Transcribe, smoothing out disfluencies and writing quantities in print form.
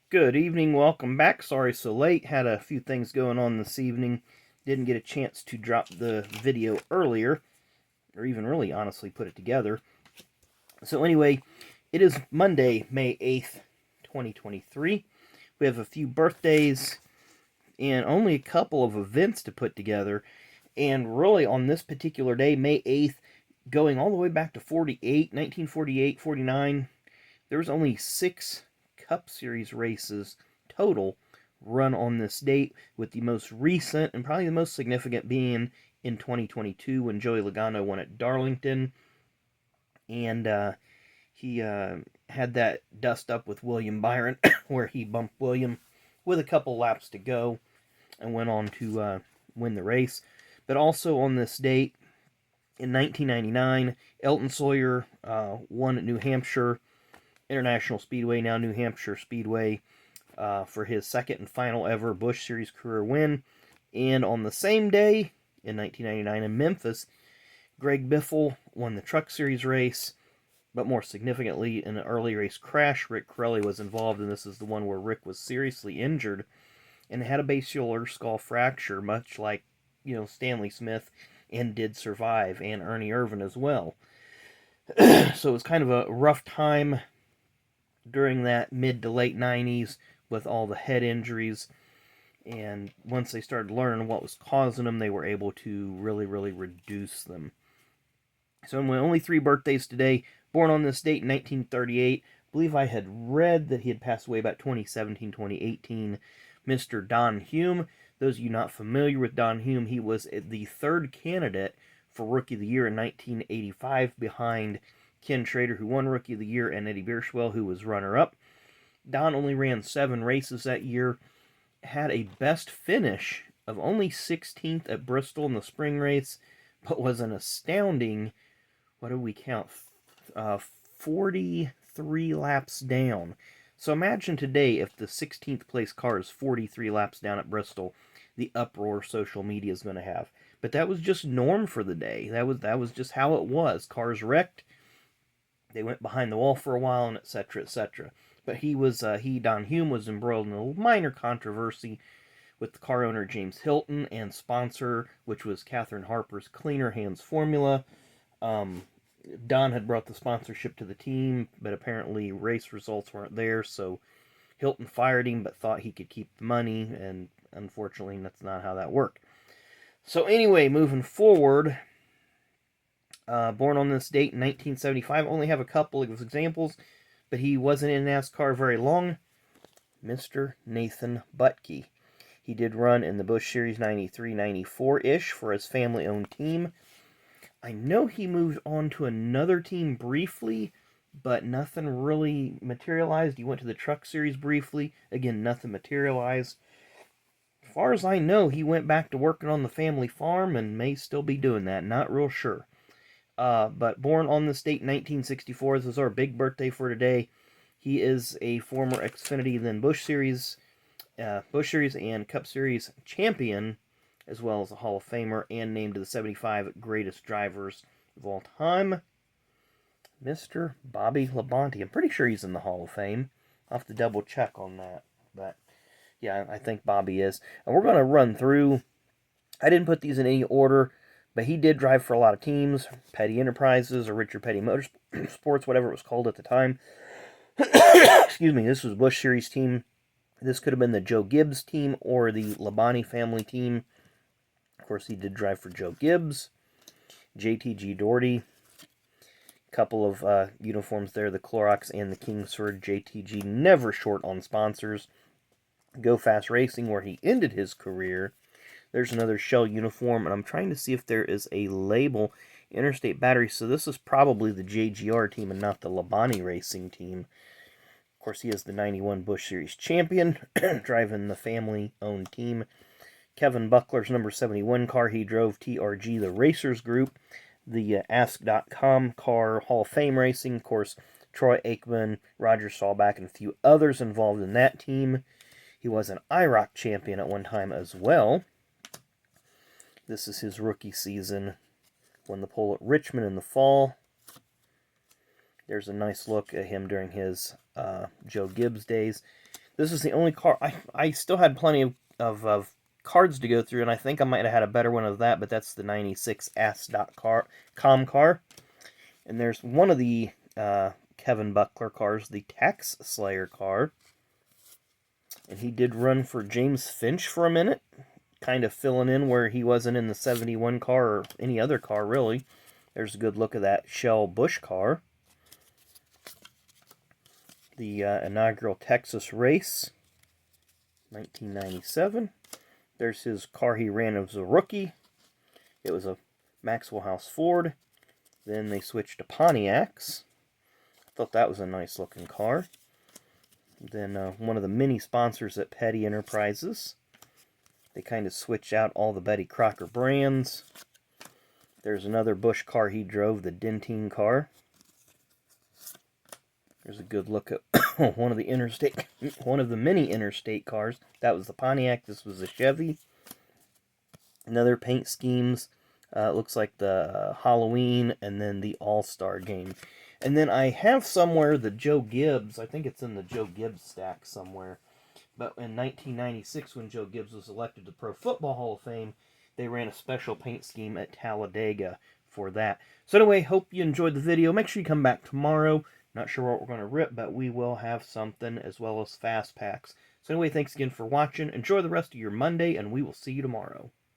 Good evening, welcome back. Sorry so late. Had a few things going on this evening. Didn't get a chance to drop the video earlier, or even really honestly put it together. So anyway, it is Monday, May 8th, 2023. We have a few birthdays and only a couple of events to put together. And really on this particular day, May 8th, going all the way back to 1948, 49, there was only 6 Cup Series races total run on this date, with the most recent and probably the most significant being in 2022 when Joey Logano won at Darlington, and he had that dust up with William Byron where he bumped William with a couple laps to go and went on to win the race. But also on this date, in 1999, Elton Sawyer won at New Hampshire International Speedway, now New Hampshire Speedway, for his second and final ever Busch Series career win. And on the same day, in 1999 in Memphis, Greg Biffle won the Truck Series race, but more significantly, in an early race crash, Rick Corelli was involved, and this is the one where Rick was seriously injured and had a basilar skull fracture, much like, Stanley Smith, and did survive, and Ernie Irvan as well. So it was kind of a rough time during that mid to late 90s with all the head injuries. And once they started learning what was causing them, they were able to really, really reduce them. So my only 3 birthdays today. Born on this date in 1938. I believe I had read that he had passed away about 2017, 2018. Mr. Don Hume. Those of you not familiar with Don Hume, he was the 3rd candidate for Rookie of the Year in 1985 behind Ken Schrader, who won Rookie of the Year, and Eddie Bierschwell, who was runner-up. Don only ran 7 races that year, had a best finish of only 16th at Bristol in the spring race, but was an astounding, what did we count, 43 laps down. So imagine today if the 16th place car is 43 laps down at Bristol, the uproar social media is going to have. But that was just norm for the day. That was just how it was. Cars wrecked. They went behind the wall for a while, and etc., etc. But Don Hume, was embroiled in a minor controversy with the car owner James Hilton and sponsor, which was Catherine Harper's Cleaner Hands formula. Don had brought the sponsorship to the team, but apparently race results weren't there, so Hilton fired him, but thought he could keep the money, and unfortunately that's not how that worked. So anyway, moving forward, born on this date in 1975, only have a couple of examples, but he wasn't in NASCAR very long. Mr. Nathan Buttke. He did run in the Busch Series 93, 94-ish for his family-owned team. I know he moved on to another team briefly, but nothing really materialized. He went to the Truck Series briefly. Again, nothing materialized. As far as I know, he went back to working on the family farm and may still be doing that. Not real sure. But born on this date, 1964. This is our big birthday for today. He is a former Xfinity, then Busch Series and Cup Series champion, as well as a Hall of Famer, and named to the 75 greatest drivers of all time. Mr. Bobby Labonte. I'm pretty sure he's in the Hall of Fame. I'll have to double check on that. But yeah, I think Bobby is. And we're going to run through. I didn't put these in any order, but he did drive for a lot of teams. Petty Enterprises or Richard Petty Motorsports, whatever it was called at the time. Excuse me, this was Busch Series team. This could have been the Joe Gibbs team or the Labonte family team. Of course, he did drive for Joe Gibbs. JTG Doherty. Couple of uniforms there, the Clorox and the Kingsford. JTG never short on sponsors. Go Fast Racing, where he ended his career. There's another Shell uniform, and I'm trying to see if there is a label. Interstate Battery, so this is probably the JGR team and not the Labonte Racing team. Of course, he is the 91 Busch Series champion, driving the family-owned team. Kevin Buckler's number 71 car, he drove TRG, the Racers Group. The Ask.com car, Hall of Fame Racing. Of course, Troy Aikman, Roger Staubach, and a few others involved in that team. He was an IROC champion at one time as well. This is his rookie season. Won the pole at Richmond in the fall. There's a nice look at him during his Joe Gibbs days. This is the only car. I still had plenty of cards to go through, and I think I might have had a better one of that, but that's the 96 Ask.com car. And there's one of the Kevin Buckler cars, the Tax Slayer car. And he did run for James Finch for a minute, kind of filling in where he wasn't in the 71 car or any other car, really. There's a good look at that Shell Busch car. The inaugural Texas race, 1997. There's his car he ran as a rookie. It was a Maxwell House Ford. Then they switched to Pontiacs. I thought that was a nice looking car. Then one of the mini sponsors at Petty Enterprises. They kind of switched out all the Betty Crocker brands. There's another Busch car he drove, the Dentine car. There's a good look at one of the mini interstate cars. That was the Pontiac. This was the Chevy. Another paint schemes. Looks like the Halloween and then the All-Star game. And then I have somewhere the Joe Gibbs. I think it's in the Joe Gibbs stack somewhere. But in 1996, when Joe Gibbs was elected to Pro Football Hall of Fame, they ran a special paint scheme at Talladega for that. So anyway, hope you enjoyed the video. Make sure you come back tomorrow. Not sure what we're going to rip, but we will have something as well as fast packs. So anyway, thanks again for watching. Enjoy the rest of your Monday, and we will see you tomorrow.